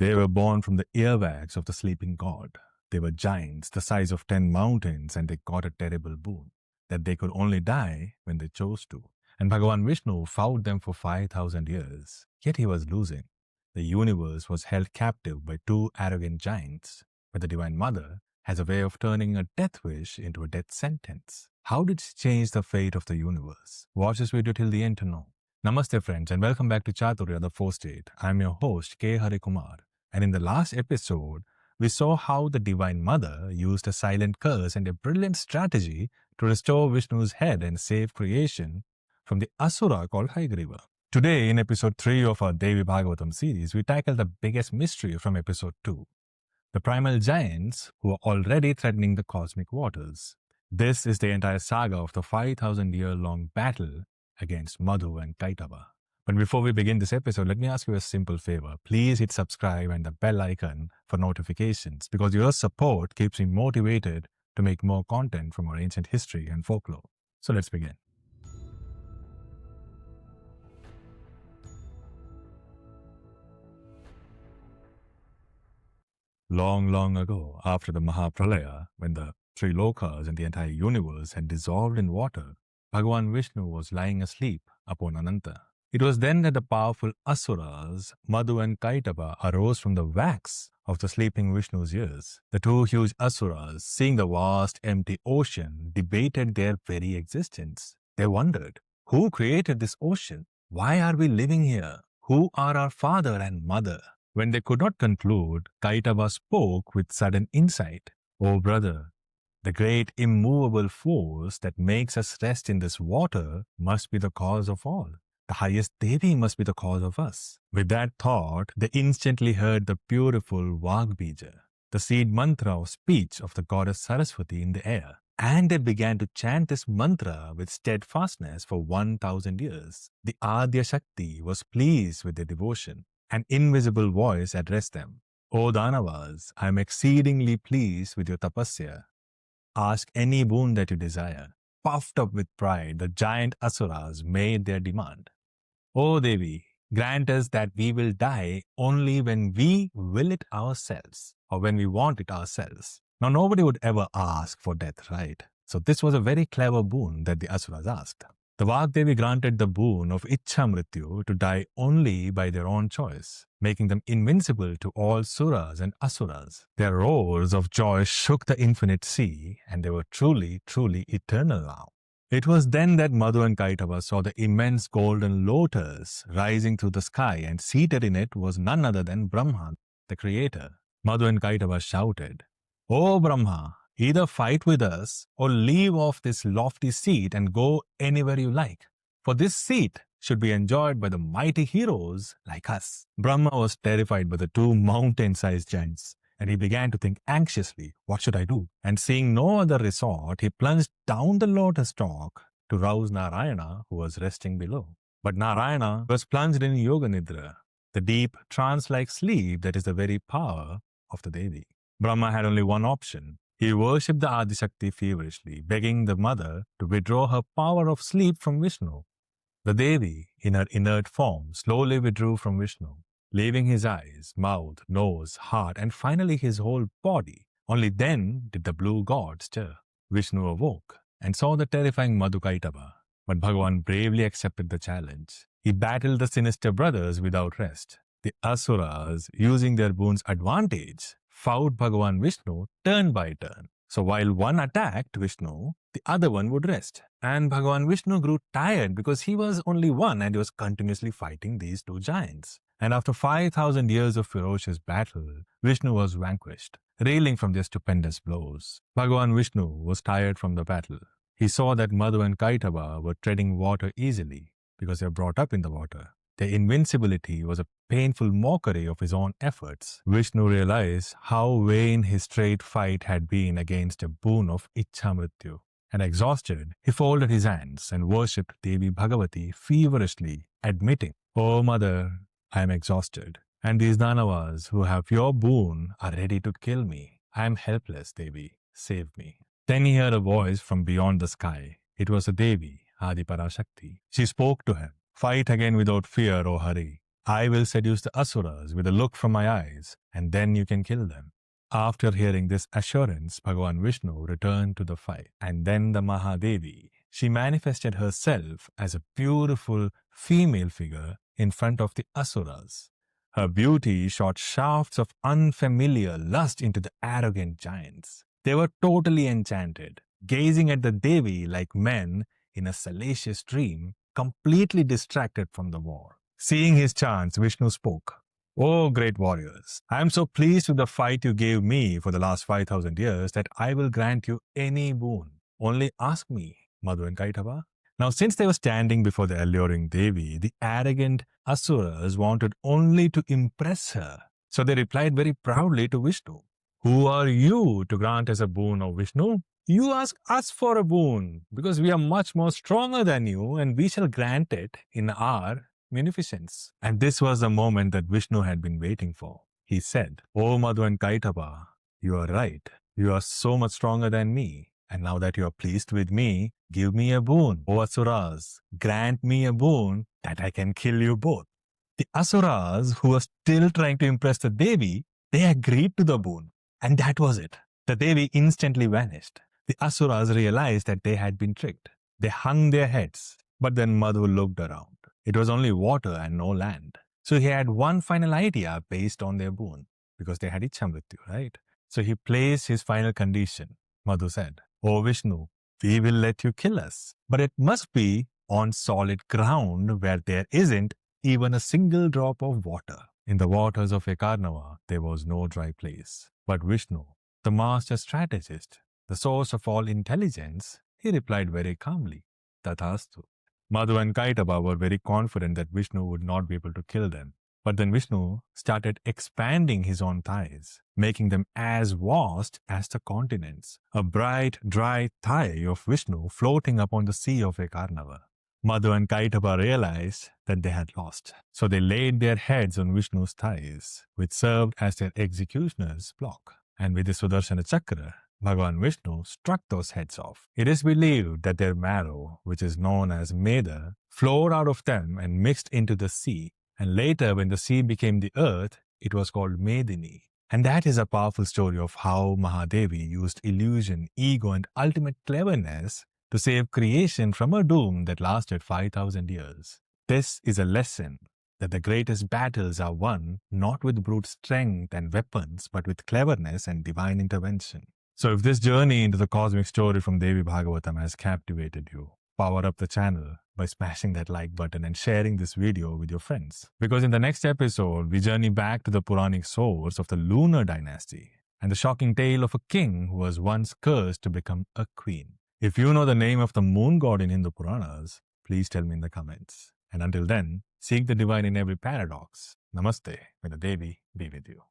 They were born from the earwax of the sleeping god. They were giants the size of 10 mountains, and they got a terrible boon, that they could only die when they chose to. And Bhagawan Vishnu fought them for 5,000 years, yet he was losing. The universe was held captive by two arrogant giants, but the Divine Mother has a way of turning a death wish into a death sentence. How did she change the fate of the universe? Watch this video till the end to know. Namaste friends and welcome back to Chaturya, the fourth state. I am your host K. Hari Kumar, and in the last episode, we saw how the Divine Mother used a silent curse and a brilliant strategy to restore Vishnu's head and save creation from the asura called Haigriva. Today, in episode 3 of our Devi Bhagavatam series, we tackle the biggest mystery from episode 2, the primal giants who are already threatening the cosmic waters. This is the entire saga of the 5,000-year-long battle against Madhu and Kaitabha. But before we begin this episode, let me ask you a simple favor. Please hit subscribe and the bell icon for notifications, because your support keeps me motivated to make more content from our ancient history and folklore. So let's begin. Long, long ago, after the Mahapralaya, when the three lokas and the entire universe had dissolved in water, Bhagawan Vishnu was lying asleep upon Ananta. It was then that the powerful asuras, Madhu and Kaitabha, arose from the wax of the sleeping Vishnu's ears. The two huge asuras, seeing the vast empty ocean, debated their very existence. They wondered, who created this ocean? Why are we living here? Who are our father and mother? When they could not conclude, Kaitabha spoke with sudden insight. "O brother, the great immovable force that makes us rest in this water must be the cause of all. The highest Devi must be the cause of us." With that thought, they instantly heard the beautiful Vagbija, the seed mantra of speech of the goddess Saraswati in the air. And they began to chant this mantra with steadfastness for 1,000 years. The Adya Shakti was pleased with their devotion. An invisible voice addressed them. "O Danavas, I am exceedingly pleased with your tapasya. Ask any boon that you desire." Puffed up with pride, the giant asuras made their demand. "O Devi, grant us that we will die only when we will it ourselves, or when we want it ourselves." Now, nobody would ever ask for death, right? So this was a very clever boon that the asuras asked. The Vagdevi granted the boon of Ichha Mrityu to die only by their own choice, making them invincible to all suras and asuras. Their roars of joy shook the infinite sea, and they were truly, truly eternal now. It was then that Madhu and Kaitabha saw the immense golden lotus rising through the sky, and seated in it was none other than Brahma, the creator. Madhu and Kaitabha shouted, "O Brahma, either fight with us or leave off this lofty seat and go anywhere you like. For this seat should be enjoyed by the mighty heroes like us." Brahma was terrified by the two mountain-sized giants, and he began to think anxiously, what should I do? And seeing no other resort, he plunged down the lotus stalk to rouse Narayana, who was resting below. But Narayana was plunged in Yoga Nidra, the deep trance-like sleep that is the very power of the Devi. Brahma had only one option. He worshipped the Adishakti feverishly, begging the mother to withdraw her power of sleep from Vishnu. The Devi, in her inert form, slowly withdrew from Vishnu, leaving his eyes, mouth, nose, heart, and finally his whole body. Only then did the blue god stir. Vishnu awoke and saw the terrifying Madhu Kaitabha, but Bhagavan bravely accepted the challenge. He battled the sinister brothers without rest. The asuras, using their boon's advantage, fought Bhagawan Vishnu turn by turn. So while one attacked Vishnu, the other one would rest. And Bhagawan Vishnu grew tired because he was only one and he was continuously fighting these two giants. And after 5,000 years of ferocious battle, Vishnu was vanquished, reeling from their stupendous blows. Bhagawan Vishnu was tired from the battle. He saw that Madhu and Kaitabha were treading water easily because they were brought up in the water. Their invincibility was a painful mockery of his own efforts. Vishnu realized how vain his straight fight had been against a boon of Ichha Mrityu. And exhausted, he folded his hands and worshipped Devi Bhagavati feverishly, admitting, "O mother, I am exhausted, and these Danavas who have your boon are ready to kill me. I am helpless, Devi. Save me." Then he heard a voice from beyond the sky. It was a Devi, Adi Parashakti. She spoke to him. "Fight again without fear, O Hari. I will seduce the asuras with a look from my eyes, and then you can kill them. After hearing this assurance, Bhagawan Vishnu returned to the fight. And then the Mahadevi, she manifested herself as a beautiful female figure in front of the asuras. Her beauty shot shafts of unfamiliar lust into the arrogant giants. They were totally enchanted, gazing at the Devi like men in a salacious dream, completely distracted from the war. Seeing his chance, Vishnu spoke. "O great warriors, I am so pleased with the fight you gave me for the last 5,000 years that I will grant you any boon. Only ask me, Madhu and Kaitabha." Now, since they were standing before the alluring Devi, the arrogant asuras wanted only to impress her. So they replied very proudly to Vishnu, "Who are you to grant us a boon, O Vishnu? You ask us for a boon, because we are much more stronger than you, and we shall grant it in our munificence." And this was the moment that Vishnu had been waiting for. He said, "O Madhu and Kaitabha, you are right. You are so much stronger than me. And now that you are pleased with me, give me a boon. O Asuras, grant me a boon that I can kill you both." The Asuras, who were still trying to impress the Devi, they agreed to the boon. And that was it. The Devi instantly vanished. The Asuras realized that they had been tricked. They hung their heads. But then Madhu looked around. It was only water and no land. So he had one final idea based on their boon, because they had Ichamrityu, right? So he placed his final condition. Madhu said, "O Vishnu, we will let you kill us, but it must be on solid ground where there isn't even a single drop of water." In the waters of Ekarnava, there was no dry place. But Vishnu, the master strategist, the source of all intelligence, he replied very calmly, "Tathastu." Madhu and Kaitabha were very confident that Vishnu would not be able to kill them. But then Vishnu started expanding his own thighs, making them as vast as the continents. A bright, dry thigh of Vishnu floating upon the sea of Ekarnava. Madhu and Kaitabha realized that they had lost. So they laid their heads on Vishnu's thighs, which served as their executioner's block. And with the Sudarshana Chakra, Bhagavan Vishnu struck those heads off. It is believed that their marrow, which is known as Meda, flowed out of them and mixed into the sea. And later, when the sea became the earth, it was called Medini. And that is a powerful story of how Mahadevi used illusion, ego, and ultimate cleverness to save creation from a doom that lasted 5,000 years. This is a lesson that the greatest battles are won not with brute strength and weapons, but with cleverness and divine intervention. So if this journey into the cosmic story from Devi Bhagavatam has captivated you, power up the channel by smashing that like button and sharing this video with your friends. Because in the next episode, we journey back to the Puranic source of the lunar dynasty and the shocking tale of a king who was once cursed to become a queen. If you know the name of the moon god in Hindu Puranas, please tell me in the comments. And until then, seek the divine in every paradox. Namaste. May the Devi be with you.